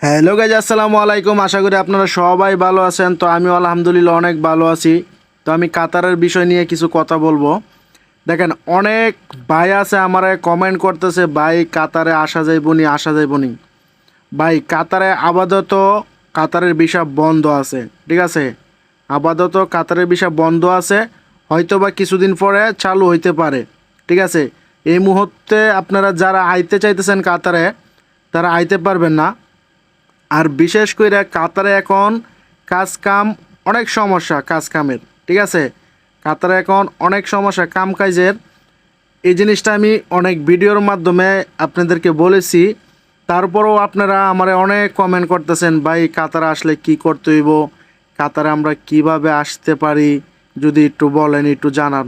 Hello guys, আসসালামু আলাইকুম। আশা করি আপনারা সবাই ভালো আছেন। তো আমি আলহামদুলিল্লাহ অনেক ভালো আছি। তো আমি কাতারের বিষয় নিয়ে কিছু কথা বলবো। দেখেন, অনেক ভাই আছে আমারে কমেন্ট করতেছে, ভাই কাতারে আসা যাইবনি। ভাই কাতারে আপাতত কাতারের ভিসা বন্ধ আছে, ঠিক আছে? আপাতত কাতারের ভিসা বন্ধ আছে, হয়তো বা কিছুদিন পরে চালু হইতে পারে, ঠিক আছে? এই মুহূর্তে আপনারা যারা আইতে চাইতেছেন কাতারে, তারা আইতে পারবেন না। আর বিশেষ করে কাতারে এখন কাজ কাম অনেক সমস্যা, কাজ কামের, ঠিক আছে? কাতারে এখন অনেক সমস্যা কাম কাজের। এই জিনিসটা আমি অনেক ভিডিওর মাধ্যমে আপনাদেরকে বলেছি। তারপরেও আপনারা আমারে অনেক কমেন্ট করতেছেন, ভাই কাতারে আসলে কি করতে হইব, কাতারে আমরা কিভাবে আসতে পারি, যদি একটু বলেন, একটু জানান।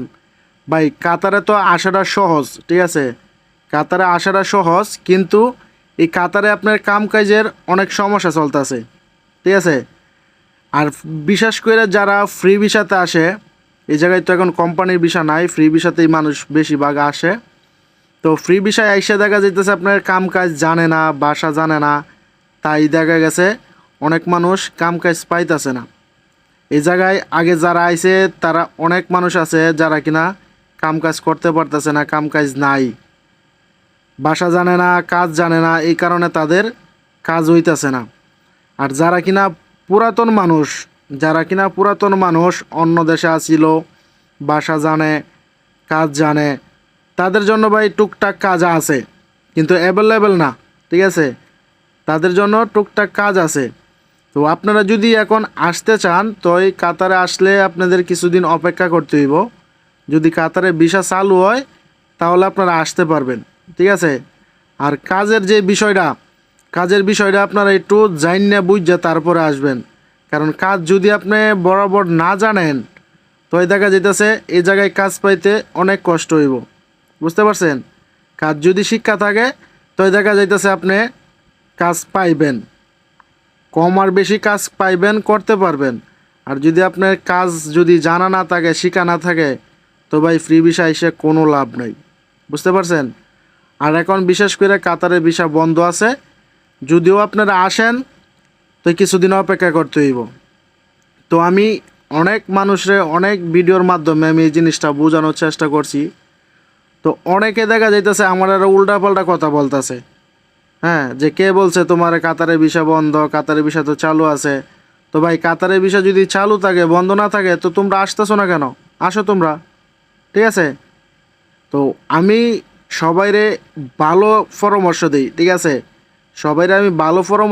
ভাই কাতারে তো আসাটা সহজ, ঠিক আছে? কাতারে আসাটা সহজ, কিন্তু এই কাতারে আপনার কাম কাজের অনেক সমস্যা চলতেছে, ঠিক আছে? আর বিশেষ করে যারা ফ্রি ভিসাতে আসে, এই জায়গায় তো এখন কোম্পানির ভিসা নাই, ফ্রি ভিসাতেই মানুষ বেশিরভাগ আসে। তো ফ্রি ভিসায় আইসে দেখা যাইতেছে আপনার কাম কাজ জানে না, ভাষা জানে না, তাই দেখা গেছে অনেক মানুষ কাম কাজ পাইতেছে না। এই জায়গায় আগে যারা আইছে তারা অনেক মানুষ আছে যারা কিনা কাম কাজ করতে পারতেছে না, কাম কাজ নাই, ভাষা জানে না, কাজ জানে না, এই কারণে তাদের কাজ হইতেছে না। আর যারা কিনা পুরাতন মানুষ অন্য দেশে আসিল, ভাষা জানে, কাজ জানে, তাদের জন্য ভাই টুকটাক কাজ আছে, কিন্তু অ্যাভেলেবেল না, ঠিক আছে? তাদের জন্য টুকটাক কাজ আছে। তো আপনারা যদি এখন আসতে চান, তো এই কাতারে আসলে আপনাদের কিছুদিন অপেক্ষা করতে হইব। যদি কাতারে ভিসা চালু হয় তাহলে আপনারা আসতে পারবেন, ঠিক আছে? আর কাজের বিষয়টা আপনারা একটু জাইন্না বুঝে তারপরে আসবেন। কারণ কাজ যদি আপনি বরাবর না জানেন, তো এই দেখা যেতেছে এই জায়গায় কাজ পাইতে অনেক কষ্ট হইব, বুঝতে পারছেন? কাজ যদি শিক্ষা থাকে, তো এই দেখা যাইতেছে আপনি কাজ পাইবেন, কম আর বেশি কাজ পাইবেন, করতে পারবেন। আর যদি আপনার কাজ যদি জানা না থাকে, শিখা না থাকে, তো ভাই ফ্রি ভিসা এসে কোনো লাভ নাই, বুঝতে পারছেন? আর এখন বিশেষ করে কাতারের ভিসা বন্ধ আছে। যদিও আপনারা আসেন, তো কিছুদিন অপেক্ষা করতে হইব। তো আমি অনেক মানুষরে অনেক ভিডিওর মাধ্যমে আমি এই জিনিসটা বোঝানোর চেষ্টা করছি। তো অনেকে দেখা যাইতেছে আমার আরও উল্টাপাল্টা কথা বলতেছে। হ্যাঁ, যে কে বলছে তোমার কাতারের ভিসা বন্ধ, কাতারের ভিসা তো চালু আছে। তো ভাই কাতারের ভিসা যদি চালু থাকে, বন্ধ না থাকে, তো তোমরা আসতেছো না কেন? আসো তোমরা, ঠিক আছে? তো আমি সবাইরে ভালো পরামর্শ দিই, ঠিক আছে? সবাইরে আমি ভালো পরামর্শ